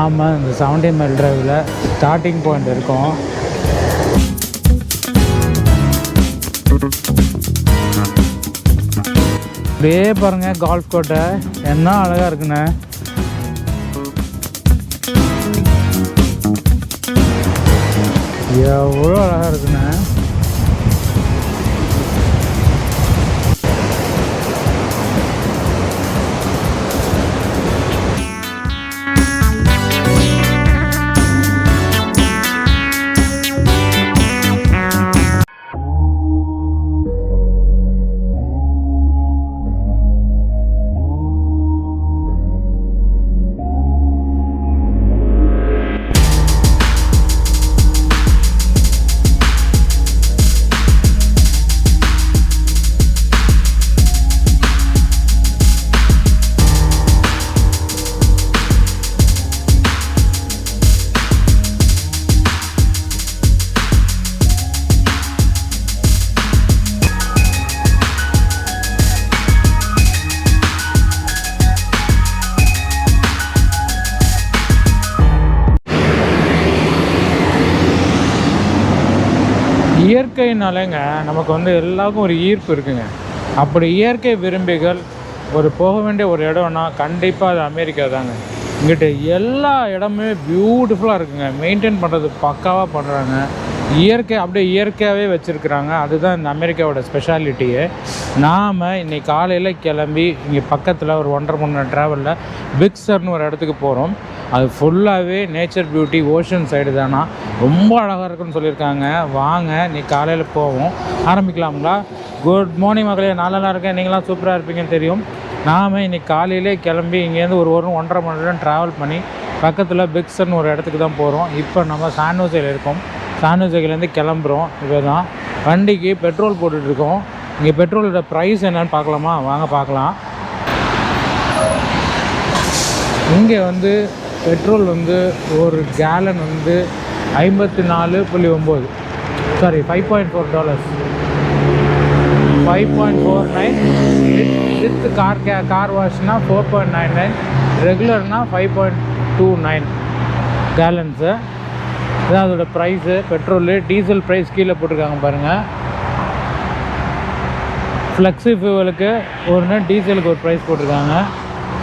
ஆமாம், இந்த 70 mile டிரைவில் starting point இருக்கும். அப்படியே பாருங்கள் கால்ஃப் கோட்டை என்ன அழகாக இருக்குண்ணே. எவ்வளோ அழகாக இருக்குண்ணே. இயற்கைனாலேங்க நமக்கு வந்து எல்லாருக்கும் ஒரு ஈர்ப்பு இருக்குங்க. அப்படி இயற்கை விரும்பிகள் போக வேண்டிய ஒரு இடம்னா கண்டிப்பாக அது அமெரிக்கா தாங்க. இங்கிட்ட எல்லா இடமுமே பியூட்டிஃபுல்லாக இருக்குங்க. மெயின்டைன் பண்ணுறது பக்காவாக பண்ணுறாங்க. இயற்கை அப்படியே இயற்கையாகவே வச்சுருக்குறாங்க. அதுதான் இந்த அமெரிக்காவோட ஸ்பெஷாலிட்டியே. நாம் இன்றைக்கி காலையில் கிளம்பி இங்கே பக்கத்தில் ஒரு 1.5 மணி நேரம் ட்ராவலில் பிக் சர்னு ஒரு இடத்துக்கு போகிறோம். அது ஃபுல்லாகவே நேச்சர் பியூட்டி, ஓஷன் சைடு தானா, ரொம்ப அழகாக இருக்குன்னு சொல்லியிருக்காங்க. வாங்க இன்றைக்கி காலையில் போவோம். ஆரம்பிக்கலாங்களா? குட் மார்னிங் மகளே, நல்லா இருக்கேன். நீங்களாம் சூப்பராக இருப்பீங்கன்னு தெரியும். நாம் இன்றைக்கி காலையிலே கிளம்பி இங்கேருந்து ஒரு 1.5 மணி நேரம் ட்ராவல் பண்ணி பக்கத்தில் பிக் சர்னு ஒரு இடத்துக்கு தான் போகிறோம். இப்போ நம்ம சான் ஹோசேல இருக்கோம். சான் ஹோசேலேருந்து கிளம்புறோம். இப்போ தான் வண்டிக்கு பெட்ரோல் போட்டுட்ருக்கோம். இங்கே பெட்ரோலோட ப்ரைஸ் என்னன்னு பார்க்கலாமா? வாங்க பார்க்கலாம். இங்கே வந்து பெட்ரோல் வந்து ஒரு கேலன் வந்து $54.9, சாரி $5.4, $5.49. வித் கார் வாஷ்னா 4.99, ரெகுலர்னா 5.29 கேலன்ஸு. இதான் அதோட ப்ரைஸு. பெட்ரோலு, டீசல் ப்ரைஸ் கீழே போட்டிருக்காங்க பாருங்கள். ஃப்ளெக்ஸி ஃபியூவலுக்கு ஒன்று, டீசலுக்கு ஒரு ப்ரைஸ் போட்டிருக்காங்க.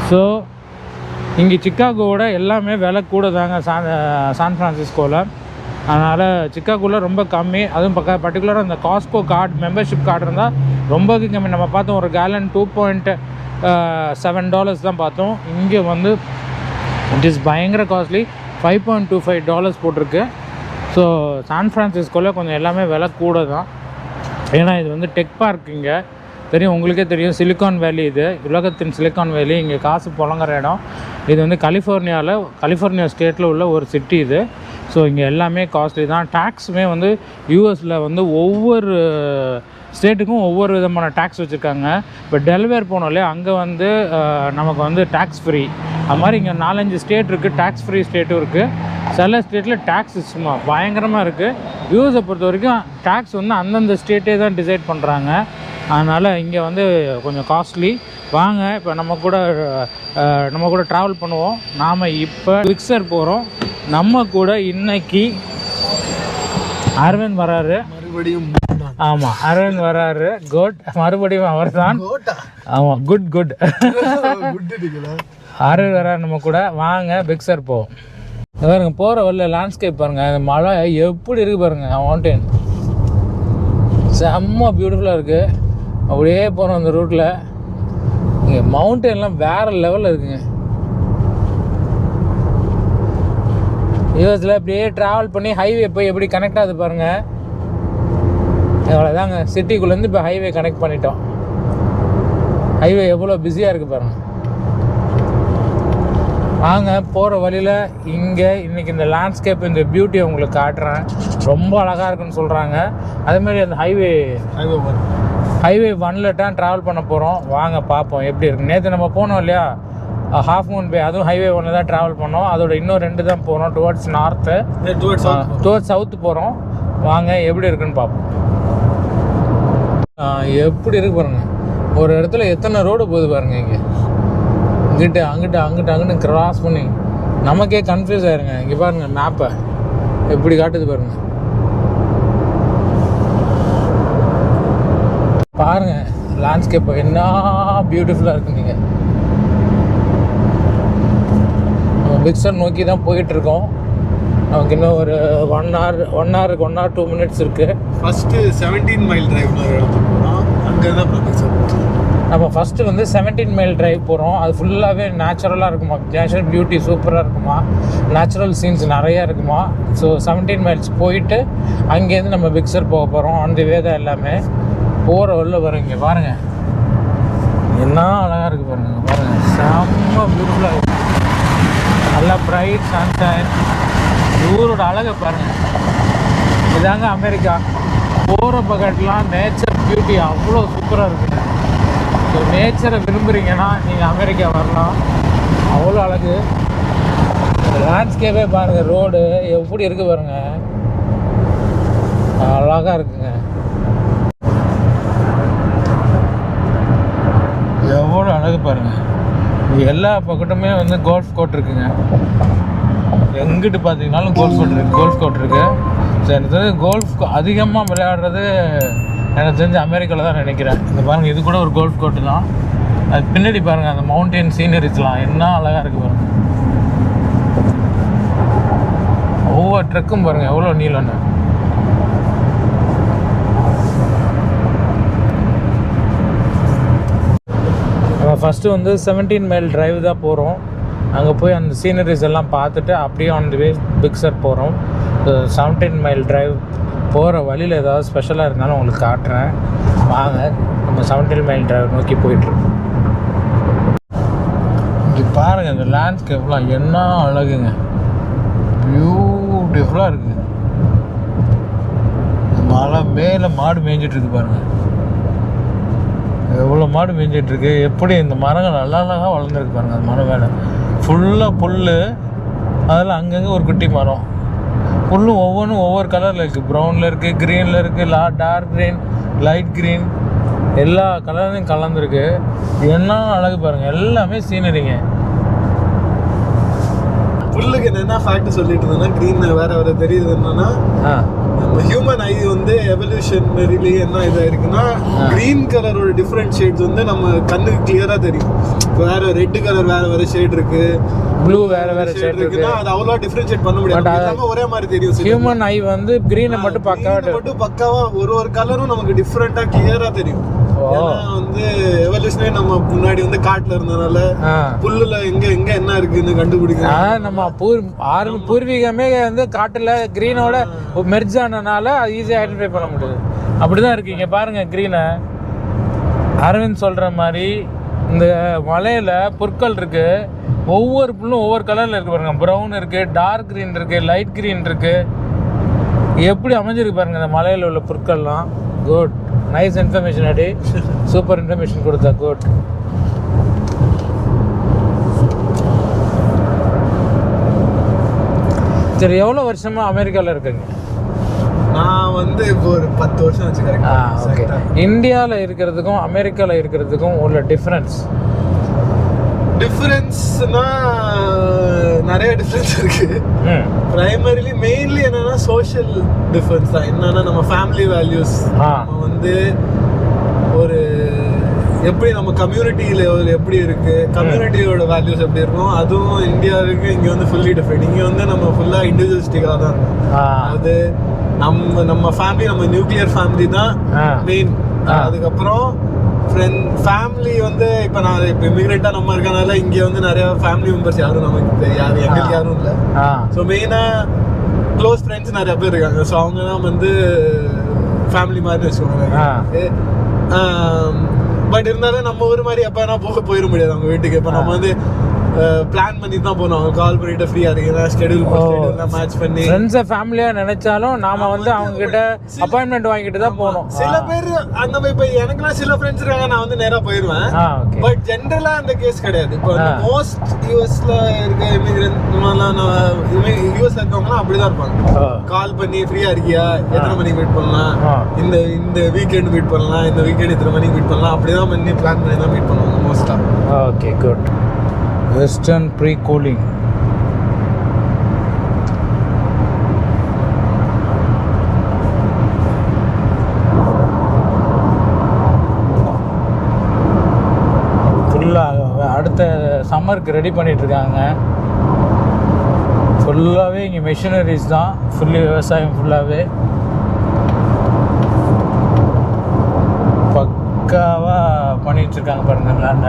ஸோ இங்கே சிக்காகோவோட எல்லாமே விலை கூட தாங்க சான் ஃப்ரான்சிஸ்கோவில். அதனால் சிக்காகோவில் ரொம்ப கம்மி. அதுவும் பர்டிகுலராக இந்த காஸ்கோ கார்டு, மெம்பர்ஷிப் கார்டு இருந்தால் ரொம்ப கம்மி. நம்ம பார்த்தோம் ஒரு கேலன் $2.7 தான் பார்த்தோம். இங்கே வந்து இட் இஸ் பயங்கர காஸ்ட்லி, $5.25 போட்டிருக்கு. ஸோ சான் ஃப்ரான்சிஸ்கோவில் கொஞ்சம் எல்லாமே விலை கூட தான். ஏன்னா இது வந்து டெக் பார்க். இங்கே தெரியும், உங்களுக்கே தெரியும், சிலிக்கான் வேலி. இது உலகத்தின் சிலிக்கான் வேலி. இங்கே காசு புழங்குற இடம். இது வந்து கலிஃபோர்னியா ஸ்டேட்டில் உள்ள ஒரு சிட்டி இது. ஸோ இங்கே எல்லாமே காஸ்ட்லி தான். டேக்ஸுமே வந்து யூஎஸில் வந்து ஒவ்வொரு ஸ்டேட்டுக்கும் ஒவ்வொரு விதமான டேக்ஸ் வச்சுருக்காங்க. இப்போ டெல்வேர் போனோம் இல்லையா, அங்கே வந்து நமக்கு வந்து டேக்ஸ் ஃப்ரீ. அது மாதிரி இங்கே 4-5 ஸ்டேட் இருக்குது, டேக்ஸ் ஃப்ரீ ஸ்டேட்டும் இருக்குது. சில ஸ்டேட்டில் டேக்ஸ் சும்மா பயங்கரமாக இருக்குது. யூஎஸை பொறுத்த வரைக்கும் டேக்ஸ் வந்து அந்தந்த ஸ்டேட்டே தான் டிசைட் பண்ணுறாங்க. அதனால் இங்கே வந்து கொஞ்சம் காஸ்ட்லி. வாங்க இப்போ நம்ம கூட ட்ராவல் பண்ணுவோம். நாம் இப்போ பிக் சர் போகிறோம். நம்ம கூட இன்னைக்கு அரவிந்த் வராரு. மறுபடியும் ஆமாம், அரவிந்த் வராரு. குட், மறுபடியும் அவர் தான். ஆமாம், குட் அரவிந்த் வராரு நம்ம கூட. வாங்க பிக் சர் போவோம். பாருங்க, போகிற வரல லேண்ட்ஸ்கேப் பாருங்கள். மழை எப்படி இருக்குது பாருங்கள். மவுண்டன் செம்ம பியூட்டிஃபுல்லாக இருக்குது. அப்படியே போகிறோம் அந்த ரூட்டில். இங்கே மவுண்டன்லாம் வேறு லெவலில் இருக்குங்க. யூஎஸில் அப்படியே ட்ராவல் பண்ணி ஹைவே போய் எப்படி கனெக்ட் ஆகுது பாருங்கள். அவ்வளோதாங்க, சிட்டிக்குள்ளேருந்து இப்போ ஹைவே கனெக்ட் பண்ணிட்டோம். ஹைவே எவ்வளோ பிஸியாக இருக்குது பாருங்கள். வாங்க போகிற வழியில் இங்கே இன்றைக்கி இந்த லேண்ட்ஸ்கேப், இந்த பியூட்டியை உங்களுக்கு காட்டுறேன். ரொம்ப அழகாக இருக்குன்னு சொல்கிறாங்க. அதேமாதிரி அந்த ஹைவே 1ல் தான் ட்ராவல் பண்ண போகிறோம். வாங்க பார்ப்போம் எப்படி இருக்குது. நேற்று நம்ம போனோம் இல்லையா, ஹாஃப் மூன் பே, அதுவும் ஹைவே 1 தான் ட்ராவல் பண்ணோம். அதோட இன்னும் 2 தான் போகிறோம். டுவர்ட்ஸ் நார்த்து, டுவர்ட்ஸ் சவுத்து போகிறோம். வாங்க எப்படி இருக்குன்னு பார்ப்போம். எப்படி இருக்கு பாருங்கள். ஒரு இடத்துல எத்தனை ரோடு போகுது பாருங்கள். இங்கே அங்கிட்டு கிராஸ் பண்ணி நமக்கே கன்ஃபியூஸ் ஆயிருங்க. இங்கே பாருங்கள் மேப்பை எப்படி காட்டுது பாருங்கள். பாருங்கள் லேண்ட்ஸ்கேப் என்ன பியூட்டிஃபுல்லாக இருக்குது. நீங்கள் நம்ம பிக்சர் நோக்கி தான் போயிட்டுருக்கோம். நமக்கு இன்னும் ஒரு 1 hour 2 minutes இருக்குது. ஃபஸ்ட்டு 17 மைல் டிரைவ்னு ஒரு இடத்துக்கு போகிறோம். அங்கே தான் பிக்சர் நம்ம ஃபஸ்ட்டு வந்து 17 மைல் டிரைவ் போகிறோம். அது ஃபுல்லாகவே நேச்சுரலாக இருக்குமா, நேச்சுரல் பியூட்டி சூப்பராக இருக்குமா, நேச்சுரல் சீன்ஸ் நிறையா இருக்குமா. ஸோ 17 மைல்ஸ் போயிட்டு அங்கேருந்து நம்ம பிக்சர் போக போகிறோம். ஆன் தி வே தான் எல்லாமே. போகிற உள்ள வரீங்க பாருங்கள் என்ன அழகாக இருக்குது பாருங்கள். பாருங்கள் செம்ம பியூட்டிஃபுல்லாக இருக்குது. நல்லா ப்ரைட் சன்ஷைன். ஊரோட அழகை பாருங்கள். இதாங்க அமெரிக்கா. போகிற பக்கத்துலாம் நேச்சர் பியூட்டி அவ்வளோ சூப்பராக இருக்குது. ஸோ நேச்சரை விரும்புகிறீங்கன்னா நீங்கள் அமெரிக்கா வரலாம். அவ்வளோ அழகு. லேண்ட்ஸ்கேப்பே பாருங்கள். ரோடு எப்படி இருக்குது பாருங்கள். அழகாக இருக்குங்க. எவ்வளோ அழகு பாருங்கள். எல்லா பக்கத்துமே வந்து கோல்ஃப் கோர்ட் இருக்குங்க. எங்கிட்டு பார்த்தீங்கன்னாலும் கோல்ஃப் கோர்ட் இருக்குது. ஸோ எனக்கு தெரிஞ்சு கோல்ஃப் அதிகமாக விளையாடுறது எனக்கு தெரிஞ்சு அமெரிக்காவில் தான் நினைக்கிறேன். இந்த பாருங்கள் இது கூட ஒரு கோல்ஃப் கோர்ட்டு தான். அது பின்னாடி பாருங்கள் அந்த மவுண்டன் சீனரிஸ்லாம் என்ன அழகாக இருக்குது பாருங்கள். ஒவ்வொரு ட்ரக்கும் பாருங்கள் எவ்வளோ நீளம்னு. நம்ம ஃபஸ்ட்டு வந்து 17 மைல் டிரைவ் தான் போகிறோம். அங்கே போய் அந்த சீனரிஸ் எல்லாம் பார்த்துட்டு அப்படியே ஆன் தி வே பிக்சர் போகிறோம். 17 மைல் டிரைவ் போகிற வழியில் ஏதாவது ஸ்பெஷலாக இருந்தாலும் உங்களுக்கு காட்டுறேன். வாங்க நம்ம 17 மைல் டிரைவ் நோக்கி போயிட்டுருக்கோம். இது பாருங்கள் இந்த லேண்ட்ஸ்கேப்லாம் என்ன அழகுங்க. பியூட்டிஃபுல்லாக இருக்குது. மலை மேலே மாடு மேய்ஞ்சிட்ருக்கு பாருங்கள். எவ்வளோ மாடு மேய்ஞ்சிட்ருக்கு. எப்படி இந்த மரங்கள் நல்லா அழகாக வளர்ந்துருக்கு பாருங்கள். அந்த மரம் மேலே ஃபுல்லாக புல். அதில் அங்கங்கே ஒரு குட்டி மரம். புல்லும் ஒவ்வொன்றும் ஒவ்வொரு கலரில் இருக்குது. ப்ரௌனில் இருக்குது, க்ரீனில் இருக்குது, டார்க் க்ரீன், லைட் க்ரீன், எல்லா கலர்லையும் கலந்துருக்கு. என்ன அழகு பாருங்கள். எல்லாமே சீனரிங்க. புல்லுக்கு என்ன ஃபேக்ட் சொல்லிட்டு இருந்தேன்னா க்ரீன் வேறு தெரியுது என்னன்னா நம்ம ஹியூமன் ஐ வந்து எவல்யூஷனரிலி என்ன இதாக இருக்குன்னா க்ரீன் கலரோட டிஃப்ரெண்ட் ஷேட்ஸ் வந்து நம்ம கண்ணுக்கு கிளியராக தெரியும். வேற ரெட் கலர் வேற ஷேட் இருக்கு, ப்ளூ வேற ஷேட் இருக்குன்னா அது அவ்வளோ டிஃபரன்ஷியேட் பண்ண முடியாது. எல்லாமே ஒரே மாதிரி தெரியும். ஹியூமன் ஐ வந்து க்ரீனை மட்டும் பக்காவா ஒரு கலரும் நமக்கு டிஃப்ரெண்டா கிளியரா தெரியும். ஏன்னா வந்து எவல்யூஷனே நம்ம முன்னாடி வந்து காட்டுல இருந்தனால புல்லுல எங்க என்ன இருக்குன்னு கண்டுபிடிக்கலாம். நம்ம பூர்வீகமே வந்து காட்டுல கிரீனோட மெர்ஜ் ஆனனால ஈஸியா ஐடென்டிஃபை பண்ண முடியுது. அப்படிதான் இருக்கு. இங்க பாருங்க கிரீனை. அரவிந்த் சொல்ற மாதிரி இந்த மலையில புற்கள் இருக்கு. ஒவ்வொரு புல்லும் ஒவ்வொரு கலர்ல இருக்கு பாருங்க. ப்ரௌன் இருக்கு, டார்க் கிரீன் இருக்கு, லைட் கிரீன் இருக்கு. எப்படி அமைஞ்சிருக்கு பாருங்க இந்த மலையில உள்ள புற்கள்லாம். குட், நைஸ் இன்ஃபர்மேஷன் அடி. சூப்பர் இன்ஃபர்மேஷன் கொடுத்தா. குட். சரி, எவ்வளோ வருஷமா அமெரிக்காவில் இருக்குங்க? நான் வந்து இப்போ ஒரு 10 வருஷம் வச்சுக்கிறேன். ஓகே. இந்தியாவில் இருக்கிறதுக்கும் அமெரிக்காவில் இருக்கிறதுக்கும் உள்ள டிஃப்ரென்ஸ்னா நிறைய டிஃப்ரென்ஸ் இருக்கு. பிரைமரிலி மெயின்லி என்னன்னா சோஷியல் டிஃப்ரென்ஸ் தான். என்னன்னா நம்ம ஃபேமிலி வேல்யூஸ், நம்ம வந்து ஒரு எப்படி நம்ம கம்யூனிட்டியில் எப்படி இருக்குது, கம்யூனிட்டியோட வேல்யூஸ் எப்படி இருக்கும், அதுவும் இந்தியாவுக்கு இங்கே வந்து ஃபுல்லி டிஃப்ரெண்ட். இங்கே வந்து நம்ம ஃபுல்லாக இண்டிவிஜுவலிஸ்டிக்காக தான் இருக்கும். அது நம்ம ஃபேமிலி, நம்ம நியூக்ளியர் ஃபேமிலி தான் மெயின். அதுக்கப்புறம் ஃபேமிலி வந்து இப்போ நான் இப்போ இமிகிரேட்டாக நம்ம இருக்கனால இங்கே வந்து நிறையா ஃபேமிலி மெம்பர்ஸ் யாரும் நமக்கு எங்களுக்கு யாரும் இல்லை. ஸோ மெயினாக க்ளோஸ் ஃப்ரெண்ட்ஸ் நிறையா பேர் இருக்காங்க. ஸோ அவங்க தான் வந்து ஃபேமிலி மாதிரி வச்சுக்கோங்க. பட் இருந்தாலும் நம்ம ஊர் மாதிரி எப்போ வேணா போயிட முடியாது அவங்க வீட்டுக்கு. இப்போ நம்ம வந்து பிளான் பண்ணி தான் போகணும். அவங்க கால் பண்ணிட்டு ஃப்ரீயாக இருக்கீங்கன்னா ஸ்கெடியூல் மேட்ச் பண்ணி ஃப்ரெண்ட்ஸை ஃபேமிலியாக நினைச்சாலும் நாம வந்து அவங்க கிட்ட அப்பாயின்மெண்ட் வாங்கிட்டு தான் போகணும். சில பேர் அந்த மாதிரி இப்போ எனக்குலாம் சில ஃப்ரெண்ட்ஸ் இருக்காங்க, நான் வந்து நேராக போயிடுவேன். பட் ஜென்ரலாக அந்த கேஸ் கிடையாது. இப்போ மோஸ்ட் யூஎஸ்ல இருக்க இமிகிரன்ட்லாம் யூஎஸ்ல இருக்கவங்களாம் அப்படிதான் இருப்பாங்க. கால் பண்ணி ஃப்ரீயாக இருக்கியா, எத்தனை மணிக்கு மீட் பண்ணலாம், இந்த வீக்கெண்ட் மீட் பண்ணலாம், இந்த வீக்கெண்ட் எத்தனை மணிக்கு மீட் பண்ணலாம், அப்படிதான் பண்ணி பிளான் பண்ணி தான் மீட் பண்ணுவாங்க மோஸ்ட்டாக. Okay, good. Western pre cooling ஃபுல்லாக அடுத்த சம்மருக்கு ரெடி பண்ணிகிட்ருக்காங்க. ஃபுல்லாகவே இங்கே மிஷினரிஸ் தான், ஃபுல்லி விவசாயம் ஃபுல்லாகவே பக்காவாக பண்ணிகிட்ருக்காங்க பாருங்களாண்ட.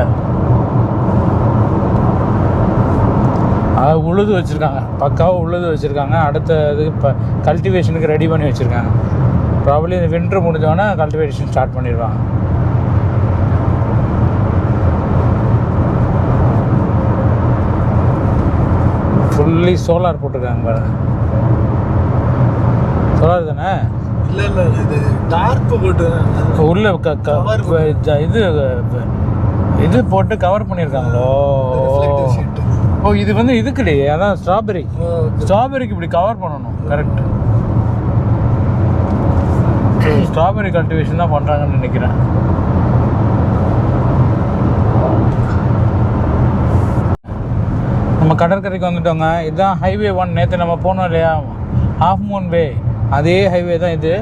அதை உழுது வச்சுருக்காங்க, பக்காவாக உழுது வச்சுருக்காங்க. அடுத்த இது இப்போ கல்டிவேஷனுக்கு ரெடி பண்ணி வச்சுருக்காங்க. ப்ராபப்ளி இந்த வின்ட்ரு முடிஞ்சோடனே கல்டிவேஷன் ஸ்டார்ட் பண்ணிடுவாங்க. ஃபுல்லி சோலார் போட்டிருக்காங்க பாருங்க. சோலார் தானே? இல்லை இது டார்க் போட்டு உள்ள இது போட்டு கவர் பண்ணியிருக்காங்களோ. ஓ இது வந்து இதுக்குடி, அதான் ஸ்ட்ராபெரிக்கு இப்படி கவர் பண்ணணும். கரெக்ட், ஸ்ட்ராபெரி கல்டிவேஷன் தான் பண்ணுறாங்கன்னு நினைக்கிறேன். நம்ம கடற்கரைக்கு வந்துட்டோங்க. இதுதான் ஹைவே 1. நேற்று நம்ம போனோம் இல்லையா, ஹாஃப் மூன் வே, அதே ஹைவே தான் இது.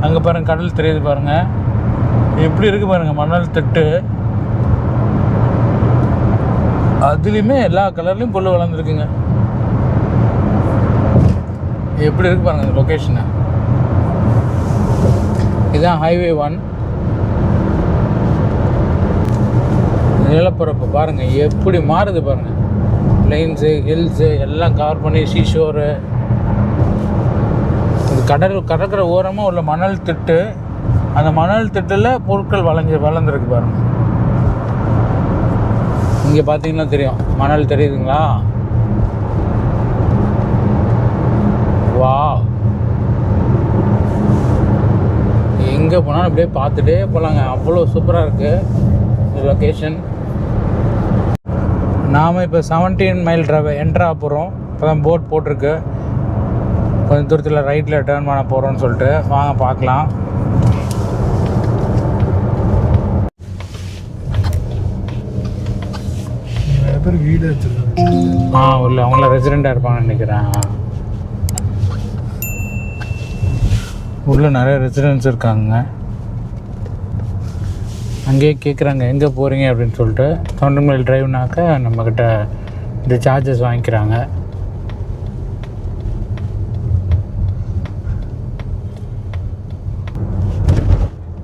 அங்கே பாருங்கள் கடல் தெரியுது பாருங்கள், எப்படி இருக்குது பாருங்கள் மணல் திட்டு. அதுலேயுமே எல்லா கலர்லேயும் புல் வளர்ந்துருக்குங்க. எப்படி இருக்குது பாருங்கள் இந்த லொக்கேஷனை. இதுதான் ஹைவே 1. நிலப்பரப்பு பாருங்கள் எப்படி மாறுது பாருங்கள். லைன்ஸு, ஹில்ஸு எல்லாம் கவர் பண்ணி சீஷோரு. இது கடற்கரை ஓரமாக உள்ள மணல் திட்டு. அந்த மணல் திட்டில் பொருட்கள் வளர்ந்துருக்கு பாருங்கள். இங்கே பார்த்தீங்கன்னா தெரியும், மணல் தெரியுதுங்களா? வா, எங்கே போனாலும் அப்படியே பார்த்துட்டே போகலாங்க. அவ்வளோ சூப்பராக இருக்குது இந்த லொக்கேஷன். நாம் இப்போ 17 மைல் டிரைவ் என்ட்ரு ஆக போகிறோம். இப்போ தான் போட் போட்டிருக்கு. கொஞ்சம் தூரத்தில் ரைட்டில் டேர்ன் பண்ண போகிறோன்னு சொல்லிட்டு வாங்க பார்க்கலாம். வீடு வச்சுருக்காங்க. உள்ள அவங்கள ரெசிடெண்ட்டாக இருப்பாங்கன்னு நினைக்கிறேன். உள்ள நிறைய ரெசிடென்ட்ஸ் இருக்காங்க. அங்கேயே கேட்குறாங்க எங்கே போகிறீங்க அப்படின்னு சொல்லிட்டு. 17 மைல் டிரைவ்னாக்க நம்மக்கிட்ட இந்த சார்ஜஸ் வாங்கிக்கிறாங்க.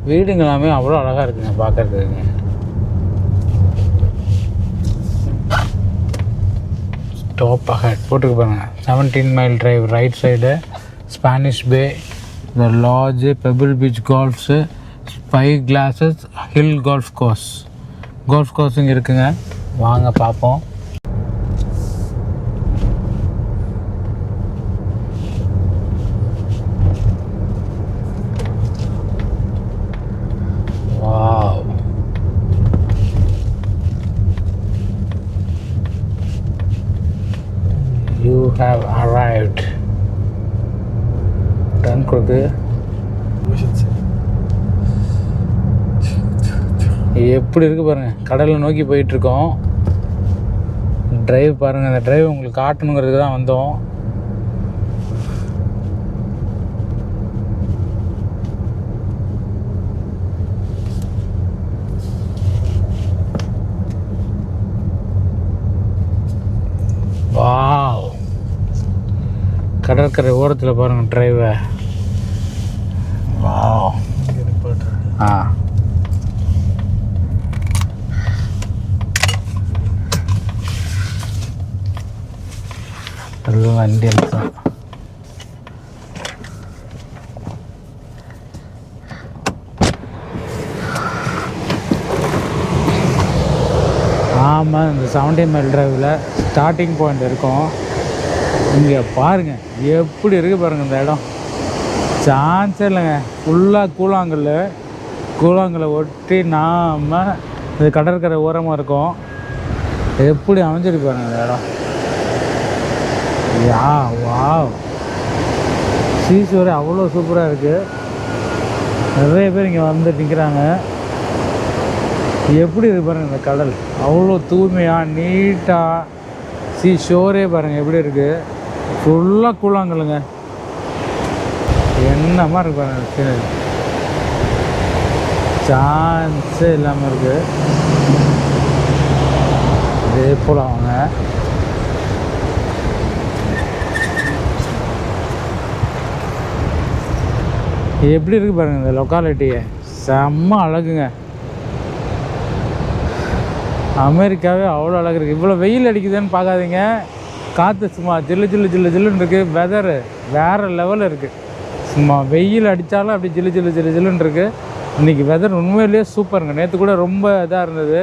வீடுங்க எல்லாமே அவ்வளோ அழகாக இருக்குங்க பார்க்குறதுக்குங்க. டாப் அஹெட் போட்டுக்கு பாருங்க. 17 mile drive, right side Spanish Bay, the Lodge, Pebble Beach golfs, spy glasses, hill golf course இங்கே இருக்குங்க. வாங்க பார்ப்போம். Wow, you have arrived. டன் கொடுத்து எப்படி இருக்குது பாருங்கள். கடலை நோக்கி போயிட்டுருக்கோம். டிரைவ் பாருங்கள். அந்த டிரைவ் உங்களுக்கு காட்டணுங்கிறதுக்கு தான் வந்தோம். வாவ், கடற்கரை ஓரத்தில் பாருங்கள் டிரைவை. வாவ், எல்லாம் இந்தியன்ஸ் தான். ஆமாம், இந்த 17 மைல் டிரைவில் ஸ்டார்டிங் பாயிண்ட் இருக்கும். இங்கே பாருங்கள் எப்படி இருக்குது பாருங்கள் இந்த இடம். சான்ஸே இல்லைங்க. ஃபுல்லாக கூழாங்கல்லை ஒட்டி நாம் இது கடற்கரை ஓரமாக இருக்கும். எப்படி அமைஞ்சிருக்கு பாருங்கள் இந்த இடம். யா வாவ், சீஷோரே அவ்வளோ சூப்பராக இருக்குது. நிறைய பேர் இங்கே வந்து நிற்கிறாங்க. எப்படி இருக்கு பாருங்கள் இந்த கடல். அவ்வளோ தூய்மையாக நீட்டாக. சீஷோரே பாருங்கள் எப்படி இருக்குது. ஃபுல்லாக கூழாங்கல்லுங்க. என்னமா இருக்கு பாருங்கள். சான்ஸே இல்லாமல் இருக்குது. போகலாம் அவங்க. எப்படி இருக்குது பாருங்கள் இந்த லொக்காலிட்டியை, செம்ம அழகுங்க. அமெரிக்காவே அவ்வளோ அழகு இருக்குது. இவ்வளோ வெயில் அடிக்குதுன்னு பார்க்காதீங்க, காற்று சும்மா ஜில்லு ஜில்லு ஜில்லு ஜில்லுன்னு இருக்குது. வெதரு வேறு லெவலில் இருக்குது. சும்மா வெயில் அடித்தாலும் அப்படி ஜில்லு ஜில்லு ஜில்லு ஜில்லுன்னு இருக்குது. இன்றைக்கி வெதர் உண்மையிலேயே சூப்பருங்க. நேற்று கூட ரொம்ப இதாக இருந்தது,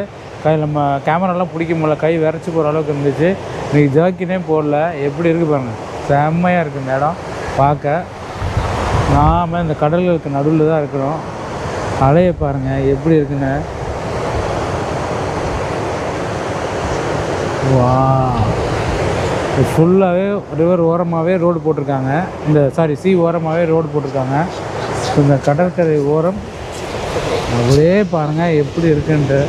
நம்ம கேமராலாம் பிடிக்க முடியல, கை விரைச்சி போகிற அளவுக்கு இருந்துச்சு. இன்றைக்கி ஜர்க்கினே போடல. எப்படி இருக்குது பாருங்கள், செம்மையாக இருக்குது இந்த இடம் பார்க்க. நாம் இந்த கடல்களுக்கு நடுவில் தான் இருக்கிறோம். அலையை பாருங்கள் எப்படி இருக்குன்னு. வா, ஃபுல்லாகவே ரிவர் ஓரமாகவே ரோடு போட்டிருக்காங்க. சி ஓரமாகவே ரோடு போட்டிருக்காங்க. இந்த கடற்கரை ஓரம் அப்படியே பாருங்கள் எப்படி இருக்குன்ட்டு.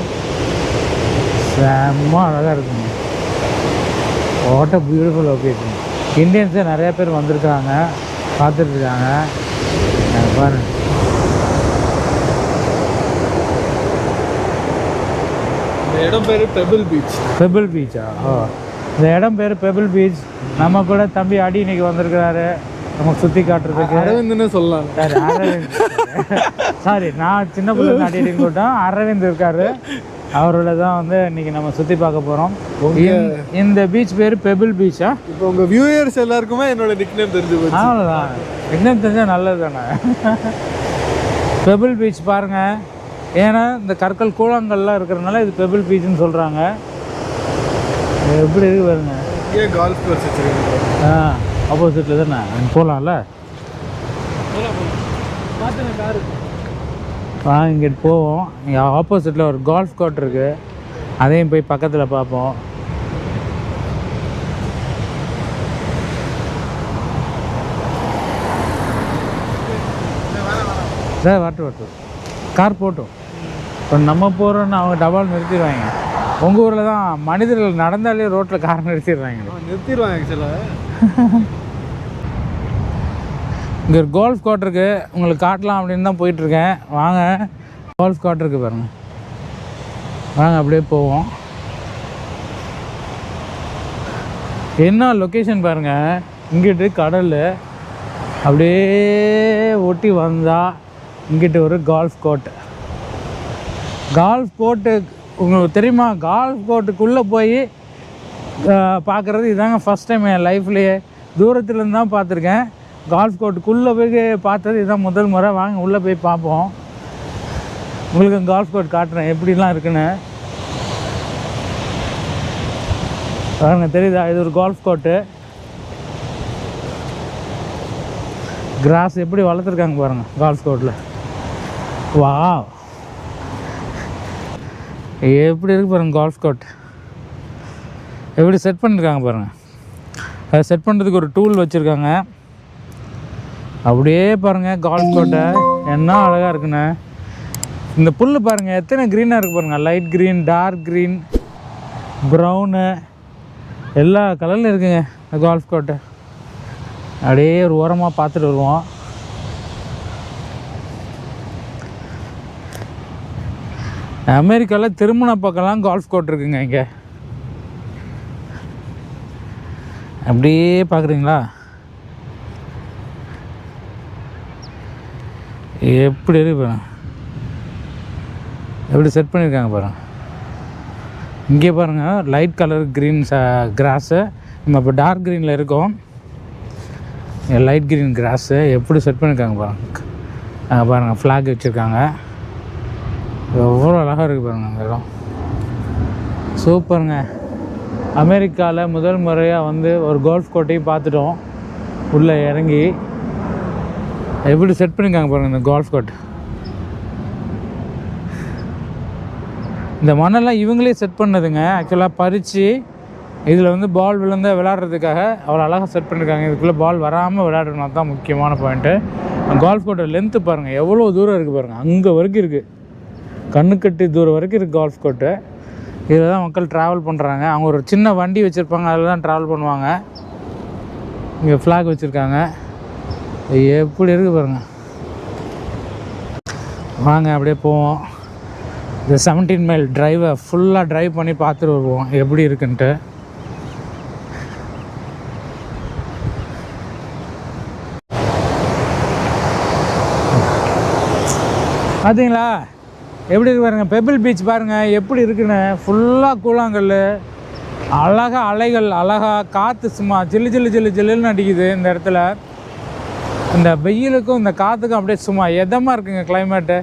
செம்ம அழகாக இருக்குங்க. What a beautiful location. இந்தியன்ஸே நிறையா பேர் வந்திருக்காங்க, பார்த்துட்ருக்காங்க பாருங்கள். இந்த இடம் பேர் பெபிள் பீச். பெபிள் பீச்சா? ஓ, இந்த இடம் பேர் பெபிள் பீச். நம்ம கூட தம்பி அடி இன்னைக்கு வந்திருக்கிறாரு நமக்கு சுற்றி காட்டுறதுக்கு. அரவிந்த்னு சொல்லலாம். சரி, அரவிந்த். சாரி, நான் சின்ன பிள்ளை அடி அடின்னு போட்டோம். அரவிந்த் இருக்காரு, அவரோட தான் வந்து இன்றைக்கி நம்ம சுற்றி பார்க்க போகிறோம். இந்த பீச் பேர் பெபிள் பீச்சா? இப்போ உங்கள் வியூயர்ஸ் எல்லாருக்குமே என்னோட நிக்நேம் தெரிஞ்சு போச்சு. அவ்வளோதான், நிக்நேம் தெரிஞ்சால் நல்லது தானே. பெபிள் பீச் பாருங்கள், ஏன்னா இந்த கற்கள் கூழாங்கல்லாம் இருக்கிறதுனால இது பெபிள் பீச்சுன்னு சொல்கிறாங்க. எப்படி இருக்கு பாருங்க. ஏன் கால்ஃப் கோர்ஸ் வச்சுருக்கீங்க? ஆப்போசிட்டில் தானே, போகலாம்ல. காரு இங்கிட்டு போவோம். இங்கே ஆப்போசிட்டில் ஒரு கால்ஃப் கோர்ட் இருக்குது, அதையும் போய் பக்கத்தில் பார்ப்போம். சார் வரட்டும், கார் போட்டோம். இப்போ நம்ம போகிறோன்னு அவங்க டபால் நிறுத்திடுவாங்க. உங்கள் ஊரில் தான் மனிதர்கள் நடந்தாலே ரோட்டில் கார் நிறுத்திடுவாங்க. ஆக்சுவலாக. இங்கே ஒரு கோல்ஃப் கோர்ட் இருக்குது, உங்களுக்கு காட்டலாம் அப்படின்னு தான் போயிட்டுருக்கேன். வாங்க, கோல்ஃப் கோர்ட் இருக்குது பாருங்கள். வாங்க அப்படியே போவோம். என்ன லொக்கேஷன் பாருங்கள், இங்கிட்டு கடல் அப்படியே ஒட்டி வந்தால் இங்கிட்டு ஒரு கால்ஃப் கோர்ட்டு. கால்ஃப் கோர்ட்டு உங்களுக்கு தெரியுமா? கால்ஃப் கோர்ட்டுக்குள்ளே போய் பார்க்குறது இதாங்க ஃபஸ்ட் டைம் என் லைஃப்லேயே. தூரத்துலேருந்து தான் பார்த்துருக்கேன். கால்ஃப் கோர்ட்டுக்குள்ளே போய் பார்த்தது இதுதான் முதல் முறை. வாங்க உள்ளே போய் பார்ப்போம். உங்களுக்கு கால்ஃப் கோர்ட் காட்டுறேன் எப்படிலாம் இருக்குன்னு. பாருங்க, தெரியுதா? இது ஒரு கால்ஃப் கோர்ட்டு. கிராஸ் எப்படி வளர்த்துருக்காங்க பாருங்கள் கால்ஃப் கோர்ட்டில். வா, எப்படி இருக்குது பாருங்கள் கால்ஃப் கோர்ட், எப்படி செட் பண்ணியிருக்காங்க பாருங்கள். அதை செட் பண்ணுறதுக்கு ஒரு டூல் வச்சுருக்காங்க. அப்படியே பாருங்கள் கால்ஃப் கோர்ட்டை, என்ன அழகாக இருக்குண்ணே. இந்த புல் பாருங்கள் எத்தனை க்ரீனாக இருக்குது பாருங்கள். Light green, dark green, brown, எல்லா கலரில் இருக்குங்க இந்த கால்ஃப் கோர்ட்டை. அப்படியே ஒரு ஓரமாக பார்த்துட்டு வருவோம். அமெரிக்காவில் திருமண பக்கம்லாம் கால்ஃப் கோர்ட் இருக்குங்க. இங்கே அப்படியே பார்க்குறீங்களா? எப்படி இருக்கு பாருங்க, எப்படி செட் பண்ணியிருக்காங்க பாருங்கள். இங்கே பாருங்கள் லைட் கலர் க்ரீன் கிராஸு. நம்ம இப்போ டார்க் க்ரீனில் இருக்கோம். லைட் க்ரீன் கிராஸு எப்படி செட் பண்ணியிருக்காங்க பாருங்கள். பாருங்கள் ஃப்ளாக் வச்சுருக்காங்க. எவ்வளோ அழகாக இருக்குது பாருங்கள் அந்த இடம். சூப்பருங்க. அமெரிக்காவில் முதல் முறையாக வந்து ஒரு கோல்ஃப் கோர்ட்டையும் பார்த்துட்டோம். உள்ளே இறங்கி எப்படி செட் பண்ணியிருக்காங்க பாருங்கள் இந்த கோல்ஃப் கோர்ட். இந்த மண்ணெல்லாம் இவங்களே செட் பண்ணதுங்க. ஆக்சுவலாக பறித்து இதில் வந்து பால் விழுந்து விளையாடுறதுக்காக அவ்வளோ அழகாக செட் பண்ணியிருக்காங்க. இதுக்குள்ளே பால் வராமல் விளையாடணும், தான் முக்கியமான பாயிண்ட்டு. கோல்ஃப் கோர்ட்டோட லென்த்து பாருங்கள், எவ்வளோ தூரம் இருக்குது பாருங்கள். அங்கே வரைக்கும் இருக்குது, கண்ணுக்கட்டி தூரம் வரைக்கும் இருக்குது கோல்ஃப் கோர்ட்டு. இதில் தான் மக்கள் ட்ராவல் பண்ணுறாங்க. அவங்க ஒரு சின்ன வண்டி வச்சுருப்பாங்க, அதில் தான் ட்ராவல் பண்ணுவாங்க. இங்கே ஃப்ளாக் வச்சுருக்காங்க. எப்படி இருக்குது பாருங்கள். வாங்க அப்படியே போவோம். இந்த 17 மைல் ட்ரைவை ஃபுல்லாக ட்ரைவ் பண்ணி பார்த்துட்டு வருவோம் எப்படி இருக்குன்ட்டு. பார்த்தீங்களா எப்படி இருக்கு பாருங்கள், பெபிள் பீச் பாருங்கள் எப்படி இருக்குன்னு. ஃபுல்லாக கூழாங்கல், அழகாக அலைகள், அழகாக காற்று, சும்மா ஜில்லு ஜில்லு ஜில்லு ஜில்லுன்னு அடிக்குது இந்த இடத்துல. இந்த வெயிலுக்கும் இந்த காற்றுக்கும் அப்படியே சும்மா எதமாக இருக்குங்க கிளைமேட்டு.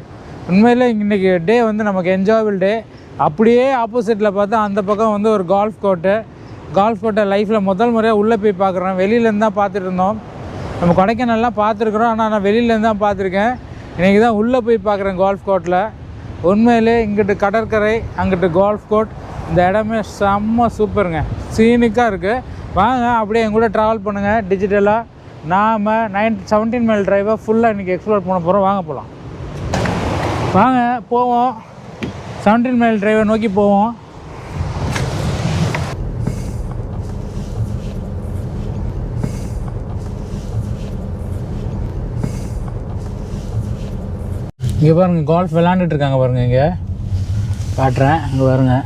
உண்மையிலே இன்றைக்கி டே வந்து நமக்கு என்ஜாயபிள் டே. அப்படியே ஆப்போசிட்டில் பார்த்தா அந்த பக்கம் வந்து ஒரு கால்ஃப் கோட்டை லைஃப்பில் முதல் முறையாக உள்ளே போய் பார்க்குறேன். வெளியிலேருந்து தான் பார்த்துட்டு இருந்தோம். நம்ம கொடைக்கானல்லாம் பார்த்துருக்குறோம், ஆனால் நான் வெளியிலேருந்து தான் பார்த்துருக்கேன். இன்றைக்கி தான் உள்ளே போய் பார்க்குறேன் கால்ஃப் கோர்ட்டில். உண்மையிலே இங்கிட்டு கடற்கரை, அங்கிட்டு கால்ஃப் கோர்ட், இந்த இடமே செம்ம சூப்பருங்க, சீனிக்காக இருக்குது. வாங்க அப்படியே எங்கூட ட்ராவல் பண்ணுங்கள் டிஜிட்டலாக. நாம் 17 மைல் ட்ரைவை ஃபுல்லாக இன்றைக்கி எக்ஸ்ப்ளோர் பண்ண போகிறோம். வாங்க போகலாம், வாங்க போவோம். 17 மைல் ட்ரைவை நோக்கி போவோம். இங்கே பாருங்கள் கால்ஃப் விளாண்டுட்ருக்காங்க பாருங்கள். இங்கே காட்டுறேன், இங்கே பாருங்கள்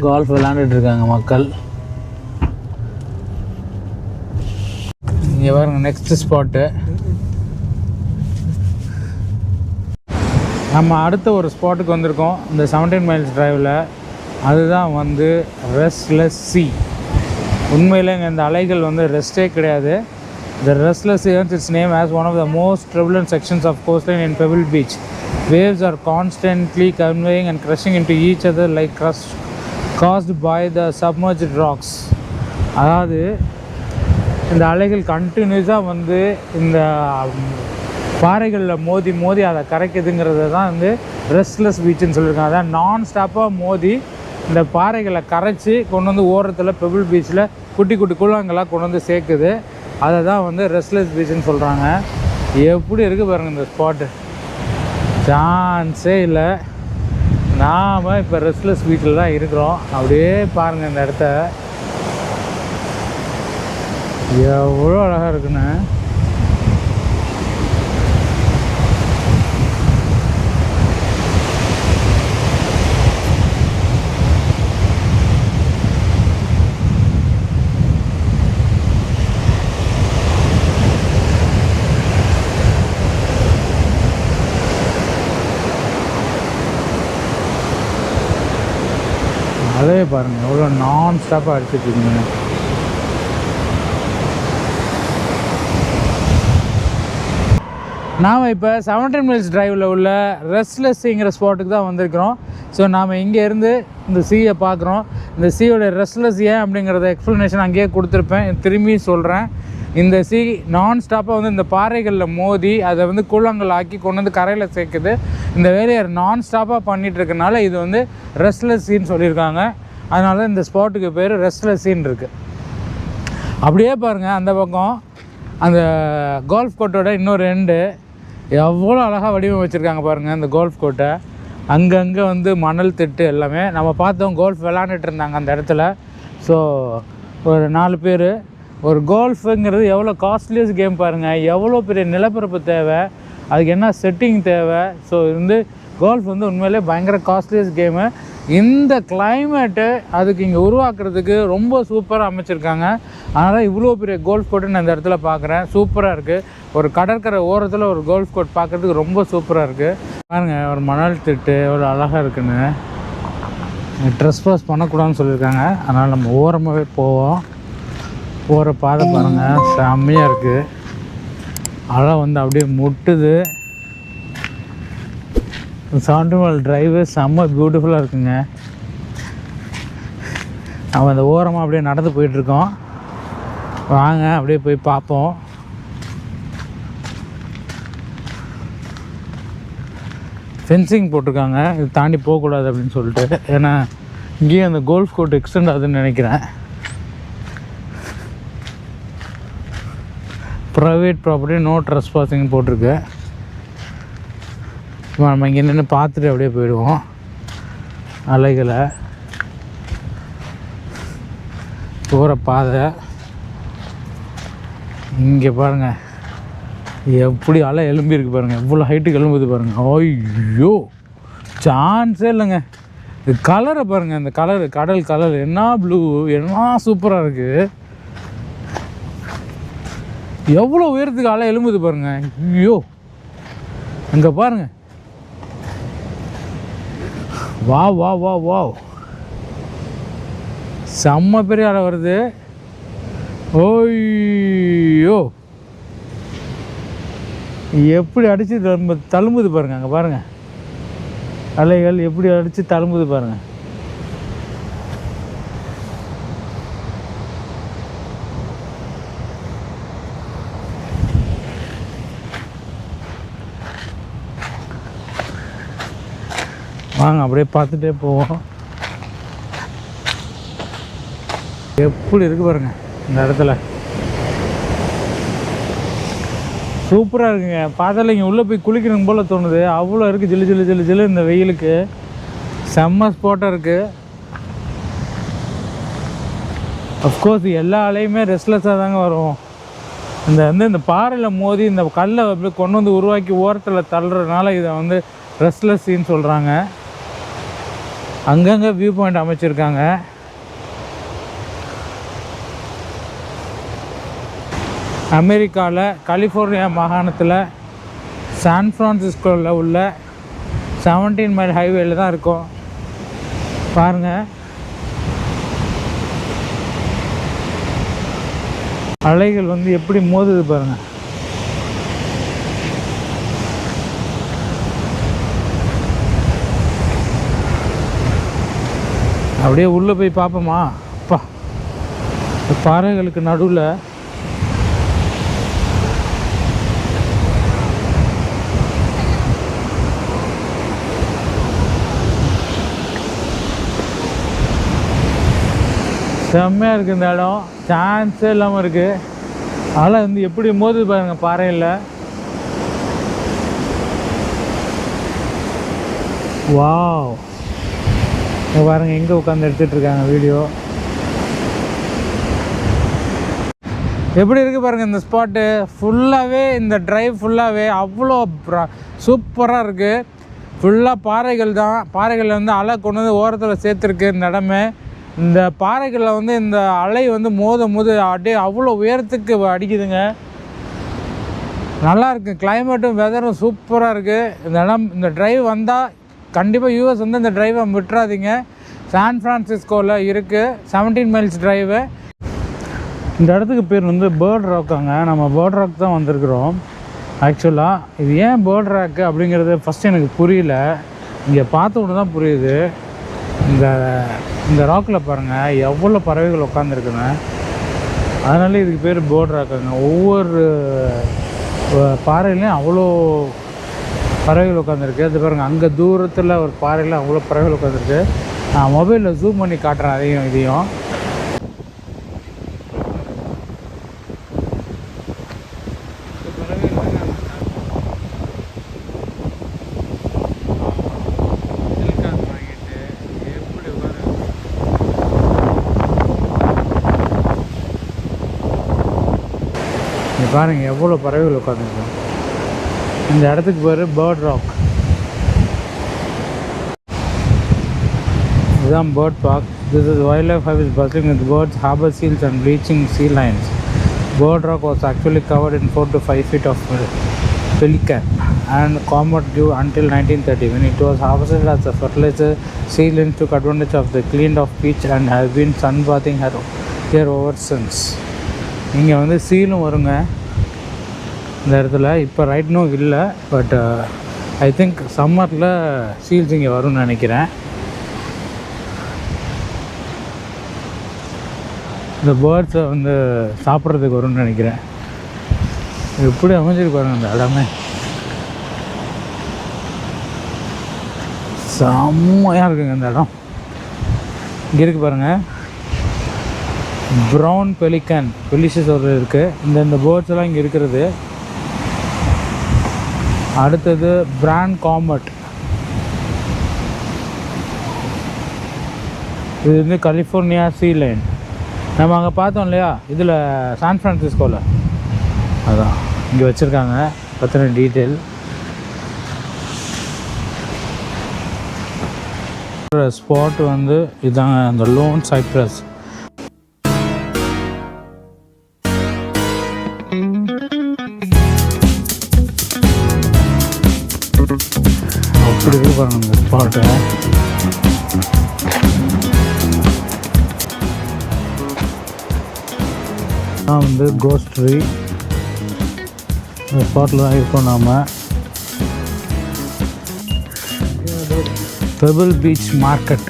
கால்ஃப் விளாண்டுட்ருக்காங்க மக்கள். இங்கே பாருங்கள் நெக்ஸ்ட் ஸ்பாட்டு. நம்ம அடுத்த ஒரு ஸ்பாட்டுக்கு வந்திருக்கோம் இந்த 17 மைல்ஸ் ட்ரைவில். அதுதான் வந்து ரெஸ்ட்லெஸ் சீ. உண்மையில் இங்கே இந்த அலைகள் வந்து ரெஸ்ட்டே கிடையாது. The Restless Sea earns its name as one of the most turbulent sections of coastline in Pebble Beach. Waves are constantly conveying and crashing into each other like crust caused by the submerged rocks. அதாவது இந்த அலைகள் கண்டினியூஸாக வந்து இந்த பாறைகளில் மோதி மோதி அதை கரைக்குதுங்கிறது தான் வந்து ரெஸ்ட்லெஸ் பீச்சுன்னு சொல்லியிருக்காங்க. அதான் நான் ஸ்டாப்பாக மோதி இந்த பாறைகளை கரைச்சி கொண்டு வந்து ஓரத்தில் பெபிள் பீச்சில் குட்டி குட்டி கூழாங்கெல்லாம் கொண்டு வந்து சேர்க்குது. அதை தான் வந்து ரெஸ்ட்லெஸ் பீச்சுன்னு சொல்கிறாங்க. எப்படி இருக்குது பாருங்கள் இந்த ஸ்பாட்டு, சான்ஸே இல்லை. நாம் இப்போ ரெஸ்ட்லெஸ் பீச்சில் தான் இருக்கிறோம். அப்படியே பாருங்கள் இந்த இடத்த எவ்வளோ அழகாக இருக்குன்னு. அதே பாருங்கள் எவ்வளோ நான் ஸ்டாப்பாக அடிச்சுட்ருக்குங்க. நாம் இப்போ 17 மைல்ஸ் ட்ரைவில் உள்ள ரெஸ்ட்லெஸ்ஸுங்கிற ஸ்பாட்டுக்கு தான் வந்திருக்கிறோம். ஸோ நாம் இங்கேருந்து இந்த சீயை பார்க்குறோம். இந்த சீயோட ரெஸ்ட்லெஸ் ஏன் அப்படிங்கிறத எக்ஸ்ப்ளனேஷன் அங்கேயே கொடுத்துருப்பேன், திரும்பி சொல்கிறேன். இந்த சீ நான் ஸ்டாப்பாக வந்து இந்த பாறைகளில் மோதி அதை வந்து கூழாங்கல் ஆக்கி கொண்டு வந்து கரையில் சேர்க்குது. இந்த வேலையை நான் ஸ்டாப்பாக பண்ணிகிட்டு இருக்கனால இது வந்து ரெஸ்ட்லெஸ் சீன்னு சொல்லியிருக்காங்க. அதனால இந்த ஸ்பாட்டுக்கு பேர் ரெஸ்ட்லெஸ் சீன் இருக்குது. அப்படியே பாருங்கள் அந்த பக்கம் அந்த கோல்ஃப் கோர்ட்டோட இன்னொரு எண்டு எவ்வளோ அழகாக வடிவமைச்சிருக்காங்க பாருங்கள். இந்த கோல்ஃப் கோர்ட்டை அங்கங்கே வந்து மணல் திட்டு எல்லாமே நம்ம பார்த்தோம். கோல்ஃப் விளாண்டுட்டு இருந்தாங்க அந்த இடத்துல. ஸோ ஒரு 4 பேர். ஒரு கோல்ஃபுங்கிறது எவ்வளோ காஸ்ட்லியஸ்ட் கேம் பாருங்கள், எவ்வளோ பெரிய நிலப்பரப்பு தேவை, அதுக்கு என்ன செட்டிங் தேவை. ஸோ வந்து கோல்ஃப் வந்து உண்மையிலே பயங்கர காஸ்ட்லியஸ்ட் கேமு. இந்த கிளைமேட்டு அதுக்கு இங்கே உருவாக்குறதுக்கு ரொம்ப சூப்பராக அமைச்சிருக்காங்க. அதனால் இவ்வளோ பெரிய கோல்ஃப் கோர்ட்டு நான் இந்த இடத்துல பார்க்குறேன். சூப்பராக இருக்குது. ஒரு கடற்கரை ஓரத்தில் ஒரு கோல்ஃப் கோர்ட் பார்க்குறதுக்கு ரொம்ப சூப்பராக இருக்குது. பாருங்கள் ஒரு மணல் திட்டு எவ்வளோ அழகாக இருக்குன்னு. ட்ரெஸ் பாஸ் பண்ணக்கூடாதுன்னு சொல்லியிருக்காங்க. அதனால் நம்ம ஓரமாகவே போவோம். போகிற பாதை பாருங்கள் செம்மையாக இருக்குது. அழை வந்து அப்படியே முட்டுது. 17 மைல் ட்ரைவு செம்ம பியூட்டிஃபுல்லாக இருக்குங்க. நம்ம அந்த ஓரமாக அப்படியே நடந்து போயிட்டுருக்கோம். வாங்க அப்படியே போய் பார்ப்போம். ஃபென்சிங் போட்டிருக்காங்க, இது தாண்டி போகக்கூடாது அப்படின்னு சொல்லிட்டு. ஏன்னா இங்கேயும் அந்த கோல்ஃப் கோர்ட் எக்ஸ்டெண்ட் ஆகுதுன்னு நினைக்கிறேன். Private property no trespassing போட்டிருக்கு. நம்ம இங்கே நின்று பார்த்துட்டு அப்படியே போயிடுவோம் அலைகளை. போகிற பாதை இங்கே பாருங்கள் எப்படி அலை எலும்பி இருக்குது பாருங்கள், எவ்வளோ ஹைட்டுக்கு எலும்புது பாருங்கள். ஐயோ சான்ஸே இல்லைங்க. இது கலரை பாருங்கள், இந்த கலரு கடல் கலர் என்ன ப்ளூ, என்ன சூப்பராக இருக்குது. எவ்வளோ உயரத்துக்கு அலை எழும்புது பாருங்க. ஐயோ அங்கே பாருங்க. வா வா வா வா, செம்ம பெரிய அலை வருது. ஓய்யோ எப்படி அடித்து தழும்புது பாருங்க. அங்கே பாருங்க அலைகள் எப்படி அடித்து தழும்புது பாருங்க. வாங்க அப்படியே பார்த்துட்டே போவோம். எப்படி இருக்கு பாருங்க இந்த இடத்துல. சூப்பராக இருக்குங்க. பார்த்தால இங்கே உள்ளே போய் குளிக்கணும் போல் தோணுது. அவ்வளோ இருக்குது ஜில்லு ஜில்லு ஜில்லு ஜில்லு. இந்த வெயிலுக்கு செம்ம ஸ்பாட்டாக இருக்குது. அஃப்கோர்ஸ் எல்லா அலையுமே ரெஸ்ட்லெஸ்ஸாக தாங்க வரும். இந்த பாறையில் மோதி இந்த கல்லை அப்படியே கொண்டு வந்து உருவாக்கி ஓரத்தில் தள்ளுறதுனால இதை வந்து ரெஸ்ட்லெஸ் சீன்னு சொல்கிறாங்க. அங்கங்கே வியூ பாயிண்ட் அமைச்சிருக்காங்க. அமெரிக்காவில் கலிஃபோர்னியா மாகாணத்தில் சான் ஃப்ரான்சிஸ்கோவில் உள்ள 17 மைல் ஹைவேல தான் இருக்கும். பாருங்கள் அலைகள் வந்து எப்படி மோதுது பாருங்கள். அப்படியே உள்ளே போய் பார்ப்போமா? அப்பா பாறைகளுக்கு நடுவில் செம்மையாக இருக்குது இந்த இடம். சான்ஸே இல்லாமல் இருக்குது. அதனால் வந்து எப்படி மோது பாருங்க பாறையில். வாவ் பாருங்க எங்கே உட்காந்து எடுத்துகிட்ருக்காங்க வீடியோ. எப்படி இருக்குது பாருங்கள் இந்த ஸ்பாட்டு. ஃபுல்லாகவே இந்த ட்ரைவ் ஃபுல்லாகவே அவ்வளோ சூப்பராக இருக்குது. ஃபுல்லாக பாறைகள் தான். பாறைகள் வந்து அலை கொண்டு வந்து ஓரத்தில் சேர்த்துருக்கு இந்த இடமே. இந்த பாறைகளில் வந்து இந்த அலை வந்து மோது அப்படியே அவ்வளோ உயரத்துக்கு அடிக்குதுங்க. நல்லாயிருக்கு. கிளைமேட்டும் வெதரும் சூப்பராக இருக்குது. இந்த இடம் இந்த ட்ரைவ் வந்தால் கண்டிப்பாக யூஎஸ் வந்து இந்த ட்ரைவை விட்டுறாதீங்க. சான் ஃப்ரான்சிஸ்கோவில் இருக்குது 17 மைல்ஸ் ட்ரைவு. இந்த இடத்துக்கு பேர் வந்து பேர்ட் ராக்காங்க. நம்ம பேர்ட் ராக் தான் வந்திருக்கிறோம். ஆக்சுவலாக இது ஏன் பேர்ட் ராக்கு அப்படிங்கிறது ஃபஸ்ட்டு எனக்கு புரியல. இங்கே பார்த்த உடனே தான் புரியுது. இந்த ராக்கில் பாருங்கள் எவ்வளோ பறவைகள் உட்காந்துருக்குங்க. அதனால இதுக்கு பேர் பேர்ட் ராக்குங்க. ஒவ்வொரு பாறையிலையும் அவ்வளோ பறவைகள் உட்காந்துருக்கு. அது பாருங்கள் அங்கே தூரத்தில் ஒரு பாறையில் அவ்வளோ பறவைகள் உட்காந்துருக்கு. நான் மொபைலில் ஜூம் பண்ணி காட்டுறேன் இதையும். பாருங்கள் எவ்வளோ பறவைகள் உட்காந்துருக்கு. இந்த இடத்துக்கு பேர் பேர்ட் ராக். இதுதான் bird park. This is wildlife habitat is bustling with birds, harbor seals and bleaching sea lions. Bird Rock was actually covered in 4 to 5 feet of pelican and comet grew until 1930 when it was harvested as a fertilizer. Sea lions took advantage of the cleaned off beach and have been sunbathing here ever since. இங்கே வந்து சீலும் வருங்க இந்த இடத்துல. இப்போ ரைட்னும் இல்லை, but I think சம்மரில் seals இங்கே வரும்னு நினைக்கிறேன். இந்த பேர்ட்ஸை வந்து சாப்பிட்றதுக்கு வரும்னு நினைக்கிறேன். எப்படி அமைஞ்சிருக்கு பாருங்க அந்த இடமே. செம்மையாக இருக்குங்க இந்த இடம். இங்கே இருக்குது பாருங்கள் ப்ரௌன் பெலிக்கன் பெலிஷஸ் ஒரு இருக்குது. இந்த பேர்ட்ஸ் எல்லாம் இங்கே இருக்கிறது. அடுத்தது பிராண்ட் காமெட். இது வந்து கலிஃபோர்னியா சீ லைன். நம்ம அங்கே பார்த்தோம் இல்லையா இதில் சான் ஃப்ரான்சிஸ்கோவில், அதான் இங்கே வச்சுருக்காங்க பற்றின டீட்டெயில். பண்ணுற ஸ்பாட் வந்து இதாங்க, அந்த லோன் சைப்ரஸ். அப்படி இருக்கு பாருங்க இந்த ஸ்பாட்டு. நான் வந்து கோஸ்ட்ரி இந்த ஸ்பாட்டில் தான் இருக்கோம் நாம். Pebble beach market.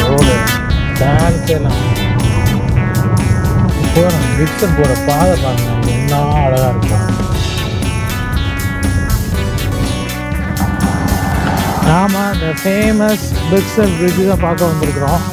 Road dance எல்லாம் போகிறோம். பிக்சர் போகிற பாதை பாருங்க, என்ன அழகாக இருக்கும். நாம் இந்த ஃபேமஸ் பிக்சர் பிரிட்ஜு தான் பார்க்க வந்திருக்கிறோம்.